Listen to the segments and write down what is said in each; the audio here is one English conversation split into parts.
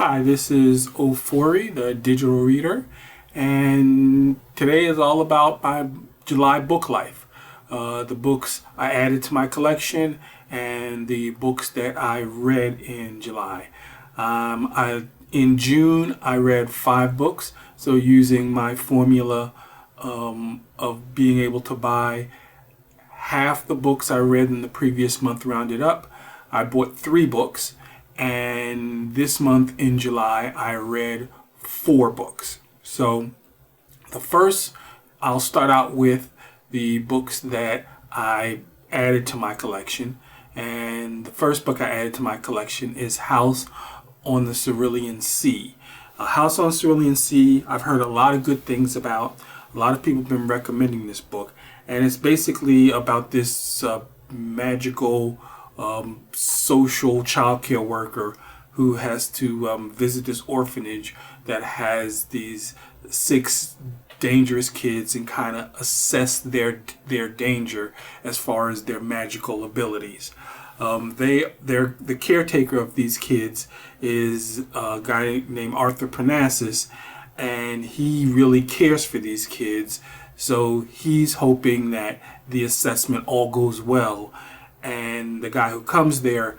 Hi, this is Ofori, the digital reader, and today is all about my July book life. The books I added to my collection and the books that I read in July. In June, I read 5 books, so using my formula of being able to buy half the books I read in the previous month rounded up, I bought 3 books. And this month in July, I read 4 books. So the first, I'll start out with the books that I added to my collection. And the first book I added to my collection is House on the Cerulean Sea. House on the Cerulean Sea, I've heard a lot of good things about. A lot of people have been recommending this book. And it's basically about this magical social childcare worker who has to visit this orphanage that has these 6 dangerous kids and kind of assess their danger as far as their magical abilities. The caretaker of these kids is a guy named Arthur Parnassus, and he really cares for these kids. So he's hoping that the assessment all goes well. And the guy who comes there,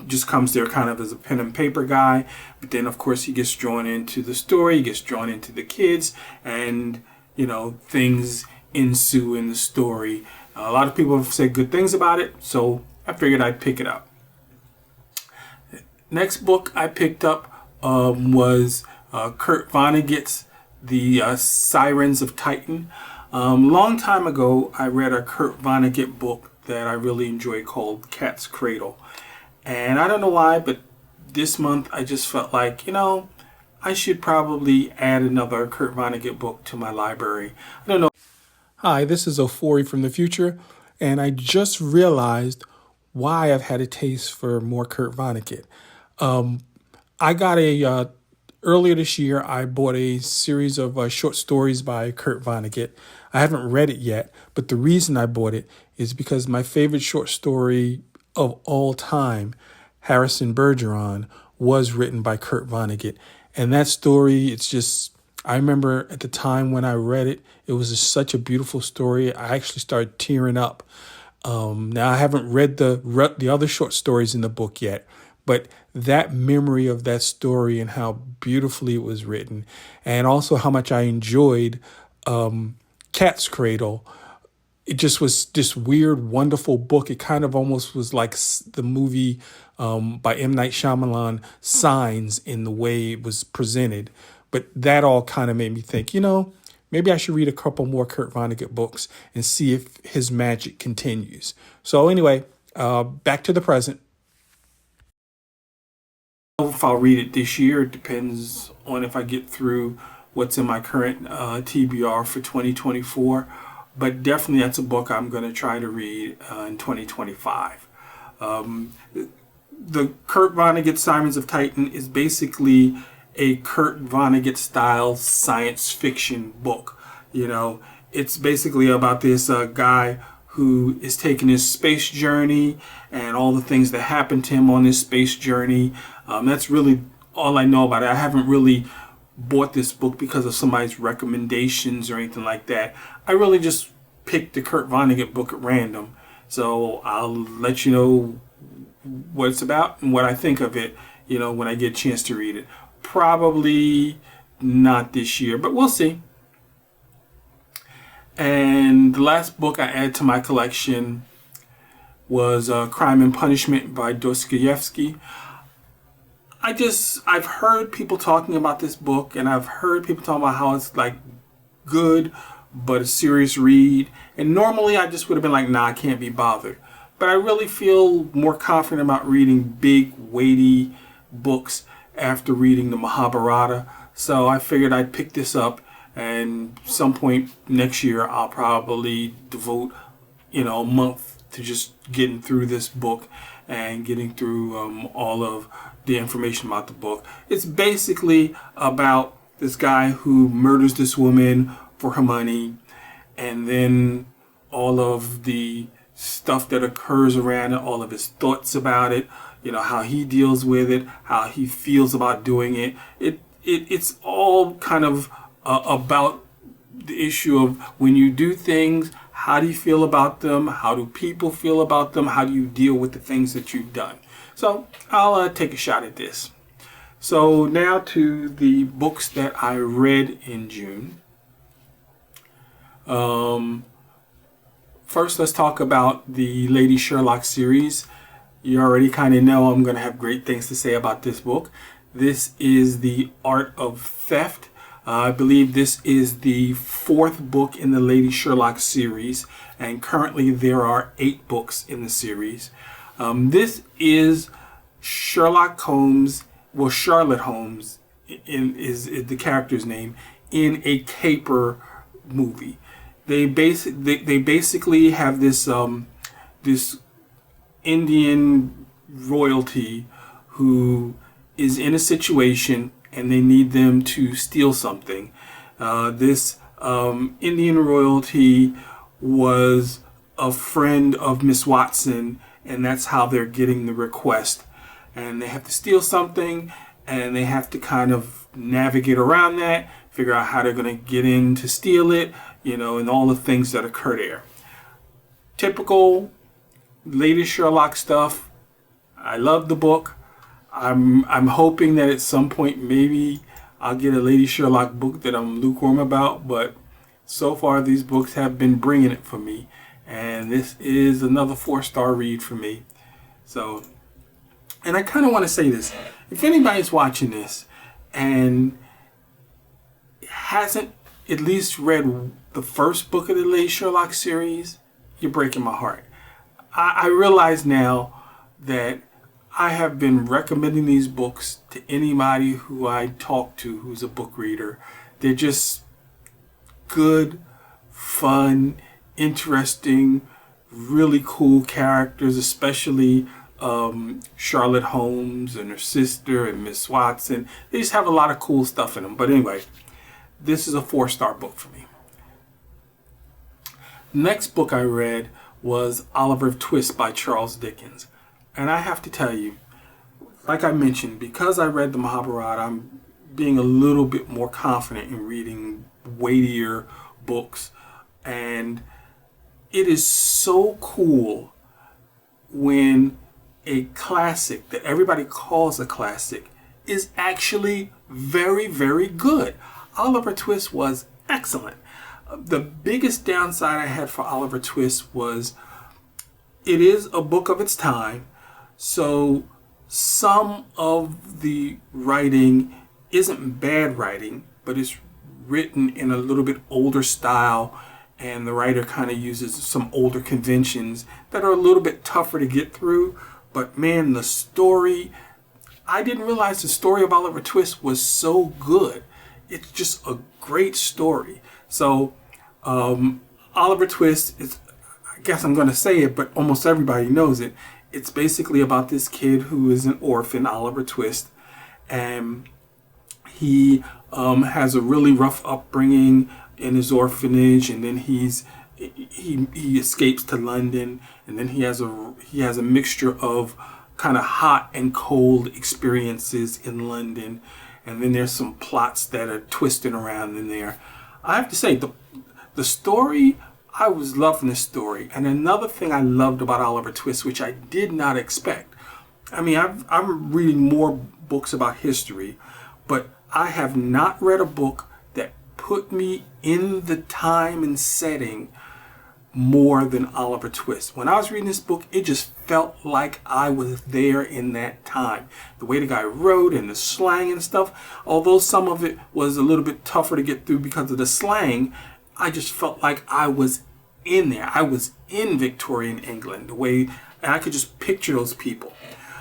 just comes there kind of as a pen and paper guy. But then, of course, he gets drawn into the story, he gets drawn into the kids, and, things ensue in the story. A lot of people have said good things about it, so I figured I'd pick it up. Next book I picked up was Kurt Vonnegut's The Sirens of Titan. Long time ago, I read a Kurt Vonnegut book that I really enjoy called Cat's Cradle. And I don't know why, but this month I just felt like, I should probably add another Kurt Vonnegut book to my library. I don't know. Hi, this is Ofori from the future, and I just realized why I've had a taste for more Kurt Vonnegut. I got earlier this year, I bought a series of short stories by Kurt Vonnegut. I haven't read it yet, but the reason I bought it is because my favorite short story of all time, Harrison Bergeron, was written by Kurt Vonnegut. And that story, I remember at the time when I read it, it was just such a beautiful story. I actually started tearing up. Now, I haven't read the other short stories in the book yet, but that memory of that story and how beautifully it was written, and also how much I enjoyed Cat's Cradle, it just was this weird, wonderful book. It kind of almost was like the movie by M. Night Shyamalan, Signs, in the way it was presented. But that all kind of made me think, maybe I should read a couple more Kurt Vonnegut books and see if his magic continues. So anyway, back to the present. If I'll read it this year, it depends on if I get through what's in my current TBR for 2024. But definitely that's a book I'm going to try to read in 2025. The Kurt Vonnegut Sirens of Titan is basically a Kurt Vonnegut style science fiction book. It's basically about this guy who is taking his space journey and all the things that happen to him on this space journey. That's really all I know about it. I haven't really bought this book because of somebody's recommendations or anything like that. I really just picked the Kurt Vonnegut book at random. So I'll let you know what it's about and what I think of it, when I get a chance to read it. Probably not this year, but we'll see. And the last book I added to my collection was Crime and Punishment by Dostoyevsky. I've heard people talking about this book, and I've heard people talking about how it's like good, but a serious read. And normally I just would have been like, nah, I can't be bothered. But I really feel more confident about reading big, weighty books after reading the Mahabharata. So I figured I'd pick this up, and some point next year I'll probably devote, a month to just getting through this book and getting through all of the information about the book. It's basically about this guy who murders this woman for her money, and then all of the stuff that occurs around it, all of his thoughts about it, how he deals with it, how he feels about doing it. It's all kind of about the issue of when you do things, how do you feel about them? How do people feel about them? How do you deal with the things that you've done? So I'll take a shot at this. So now to the books that I read in June. First, let's talk about the Lady Sherlock series. You already kind of know I'm going to have great things to say about this book. This is The Art of Theft. I believe this is the 4th book in the Lady Sherlock series, and currently there are 8 books in the series. This is Sherlock Holmes, Charlotte Holmes is the character's name, in a caper movie. They basically have this this Indian royalty who is in a situation and they need them to steal something. This Indian royalty was a friend of Miss Watson, and that's how they're getting the request. And they have to steal something, and they have to kind of navigate around that, figure out how they're going to get in to steal it, and all the things that occur there. Typical Lady Sherlock stuff. I love the book. I'm hoping that at some point maybe I'll get a Lady Sherlock book that I'm lukewarm about, but so far these books have been bringing it for me, and this is another 4-star read for me. So, and I kind of want to say this: if anybody's watching this and hasn't at least read the first book of the Lady Sherlock series, you're breaking my heart. I realize now that I have been recommending these books to anybody who I talk to who's a book reader. They're just good, fun, interesting, really cool characters, especially Charlotte Holmes and her sister and Miss Watson. They just have a lot of cool stuff in them. But anyway, this is a 4-star book for me. Next book I read was Oliver Twist by Charles Dickens. And I have to tell you, like I mentioned, because I read the Mahabharata, I'm being a little bit more confident in reading weightier books. And it is so cool when a classic that everybody calls a classic is actually very, very good. Oliver Twist was excellent. The biggest downside I had for Oliver Twist was it is a book of its time. So some of the writing isn't bad writing, but it's written in a little bit older style, and the writer kind of uses some older conventions that are a little bit tougher to get through. But man, the story, I didn't realize the story of Oliver Twist was so good. It's just a great story. So Oliver Twist is, I guess I'm going to say it, but almost everybody knows it. It's basically about this kid who is an orphan, Oliver Twist, and he has a really rough upbringing in his orphanage, and then he escapes to London, and then he has a mixture of kind of hot and cold experiences in London, and then there's some plots that are twisting around in there. I have to say, the story, I was loving this story. And another thing I loved about Oliver Twist, which I did not expect. I mean, I'm reading more books about history, but I have not read a book that put me in the time and setting more than Oliver Twist. When I was reading this book, it just felt like I was there in that time. The way the guy wrote and the slang and stuff, although some of it was a little bit tougher to get through because of the slang, I just felt like I was in there. I was in Victorian England, the way, and I could just picture those people.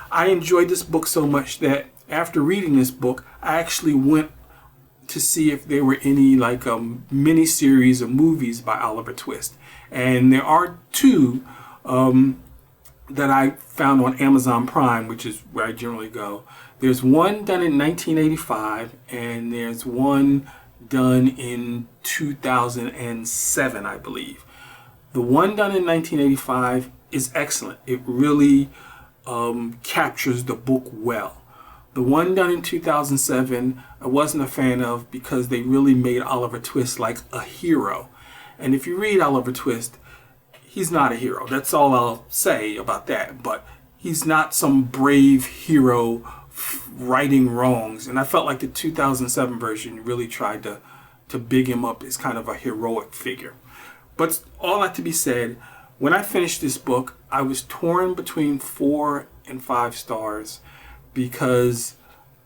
I enjoyed this book so much that after reading this book, I actually went to see if there were any like mini series of movies by Oliver Twist. And there are 2 that I found on Amazon Prime, which is where I generally go. There's one done in 1985, and there's one done in 2007, I believe. The one done in 1985 is excellent. It really captures the book well. The one done in 2007, I wasn't a fan of because they really made Oliver Twist like a hero. And if you read Oliver Twist, he's not a hero. That's all I'll say about that. But he's not some brave hero righting wrongs. And I felt like the 2007 version really tried to big him up as kind of a heroic figure. But all that to be said, when I finished this book, I was torn between 4 and 5 stars because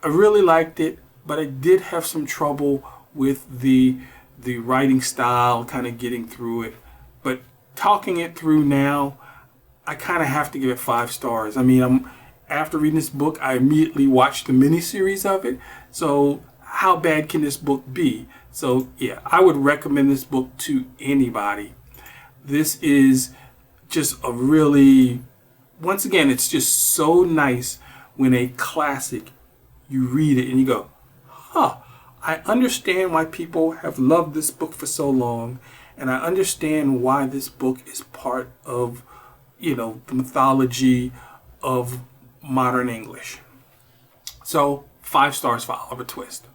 I really liked it, but I did have some trouble with the writing style, kind of getting through it. But talking it through now, I kind of have to give it 5 stars. I mean, after reading this book, I immediately watched the miniseries of it. So how bad can this book be? So yeah, I would recommend this book to anybody. This is just a really, once again, it's just so nice when a classic, you read it and you go, huh, I understand why people have loved this book for so long, and I understand why this book is part of, the mythology of modern English. So 5 stars for Oliver Twist.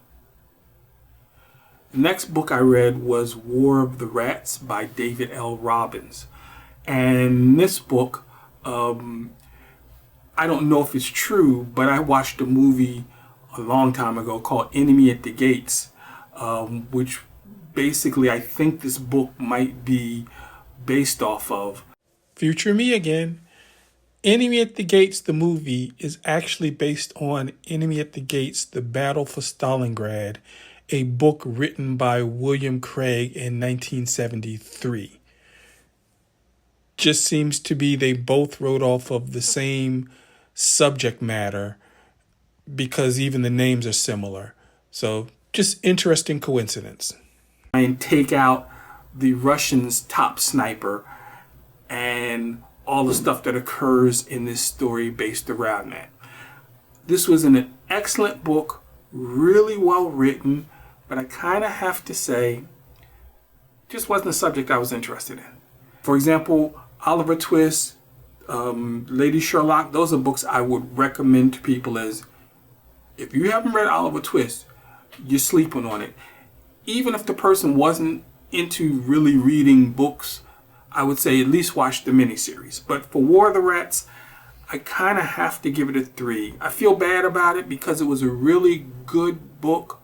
The next book I read was War of the Rats by David L. Robbins. And this book, I don't know if it's true, but I watched a movie a long time ago called Enemy at the Gates, which basically I think this book might be based off of. Future me again. Enemy at the Gates, the movie, is actually based on Enemy at the Gates, The Battle for Stalingrad, a book written by William Craig in 1973. Just seems to be they both wrote off of the same subject matter because even the names are similar. So just interesting coincidence. And take out the Russians' top sniper and all the stuff that occurs in this story based around that. This was an excellent book, really well written, but I kind of have to say, just wasn't a subject I was interested in. For example, Oliver Twist, Lady Sherlock, those are books I would recommend to people as, if you haven't read Oliver Twist, you're sleeping on it. Even if the person wasn't into really reading books, I would say at least watch the miniseries. But for War of the Rats, I kind of have to give it a 3. I feel bad about it because it was a really good book,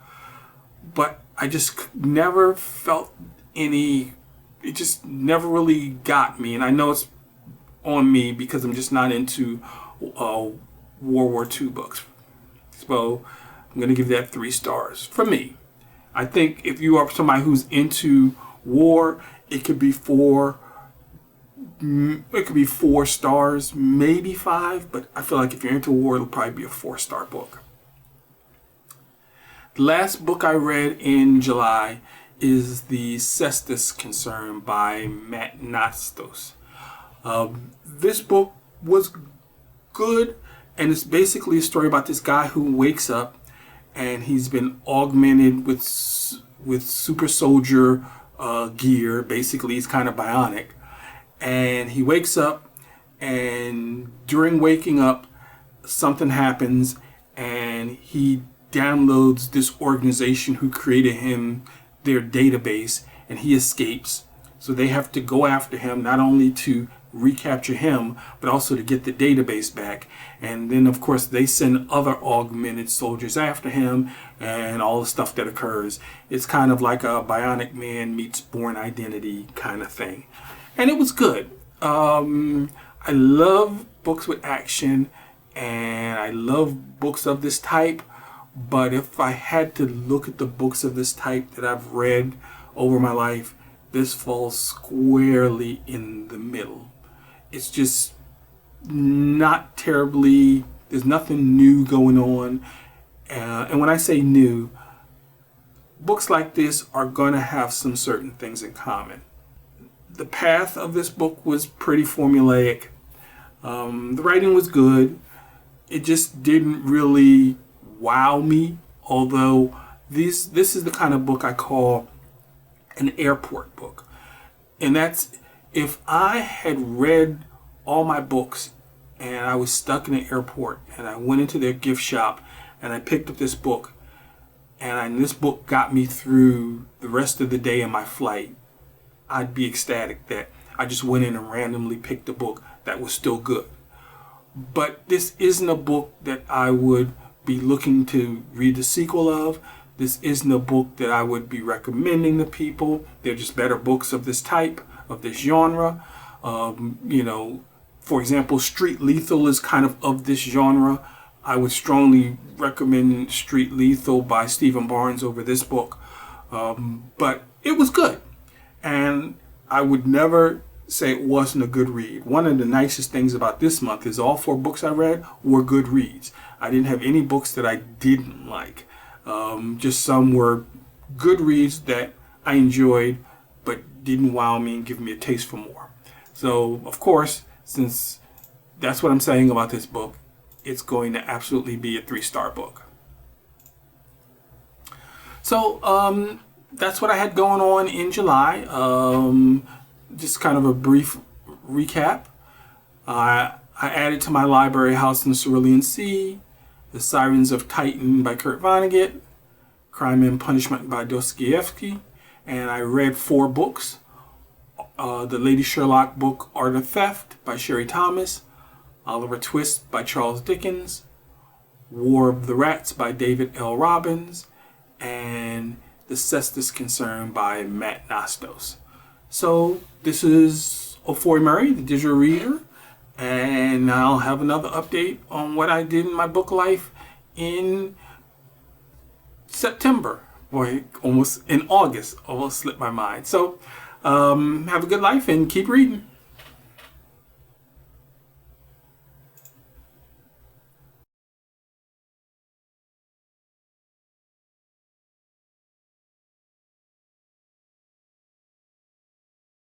but I just never felt it just never really got me. And I know it's on me because I'm just not into World War II books. So I'm going to give that 3 stars for me. I think if you are somebody who's into war, it could be 4 stars, maybe 5, but I feel like if you're into war, it'll probably be a 4-star book. The last book I read in July is the Cestus Concern by Nastos. This book was good, and it's basically a story about this guy who wakes up and he's been augmented with super soldier gear. Basically, he's kind of bionic. And he wakes up, and during waking up, something happens, and he downloads this organization who created him, their database, and he escapes. So they have to go after him, not only to recapture him, but also to get the database back. And then, of course, they send other augmented soldiers after him and all the stuff that occurs. It's kind of like a Bionic Man meets Born Identity kind of thing. And it was good. I love books with action, and I love books of this type. But if I had to look at the books of this type that I've read over my life, this falls squarely in the middle. It's just not terribly, there's nothing new going on. And when I say new, books like this are going to have some certain things in common. The path of this book was pretty formulaic. The writing was good. It just didn't really wow me, although this is the kind of book I call an airport book. And that's if I had read all my books and I was stuck in the airport, and I went into their gift shop and I picked up this book, and this book got me through the rest of the day in my flight, I'd be ecstatic that I just went in and randomly picked a book that was still good. But this isn't a book that I would be looking to read the sequel of. This isn't a book that I would be recommending to people. They're just better books of this type, of this genre. For example, Street Lethal is kind of this genre. I would strongly recommend Street Lethal by Stephen Barnes over this book. But it was good. And I would never say it wasn't a good read. One of the nicest things about this month is all 4 books I read were good reads. I didn't have any books that I didn't like. Just some were good reads that I enjoyed, but didn't wow me and give me a taste for more. So, of course, since that's what I'm saying about this book, it's going to absolutely be a 3-star book. So, that's what I had going on in July. Just kind of a brief recap. I added to my library House in the Cerulean Sea, The Sirens of Titan by Kurt Vonnegut, Crime and Punishment by Dostoyevsky, and I read 4 books. The Lady Sherlock book, Art of Theft by Sherry Thomas, Oliver Twist by Charles Dickens, War of the Rats by David L. Robbins, and The Cestus Concern by Matt Nastos. So this is Ofori Murray, the digital reader, and I'll have another update on what I did in my book life in September, or almost in August. Almost slipped my mind. So have a good life and keep reading.